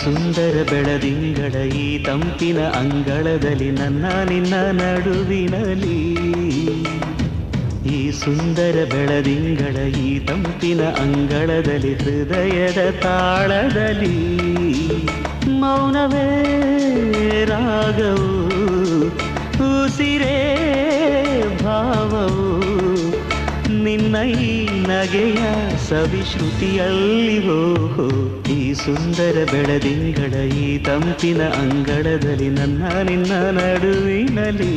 ಸುಂದರ ಬೆಳದಿಂಗಳ ಈ ತಂಪಿನ ಅಂಗಳದಲ್ಲಿ ನನ್ನ ನಿನ್ನ ನಡುವಿನಲ್ಲಿ ಈ ಸುಂದರ ಬೆಳದಿಂಗಳ ಈ ತಂಪಿನ ಅಂಗಳದಲ್ಲಿ ಹೃದಯದ ತಾಳದಲ್ಲಿ ಮೌನವೇ ರಾಗವು ಉಸಿರೇ ಭಾವವು ನಿನ್ನ ಈ ನಗೆಯ ಸವಿಶ್ರುತಿಯಲ್ಲಿ ಈ ಸುಂದರ ಬೆಳದಿಂಗಳ ಈ ತಂಪಿನ ಅಂಗಳದಲ್ಲಿ ನನ್ನ ನಿನ್ನ ನಡುವಿನಲ್ಲಿ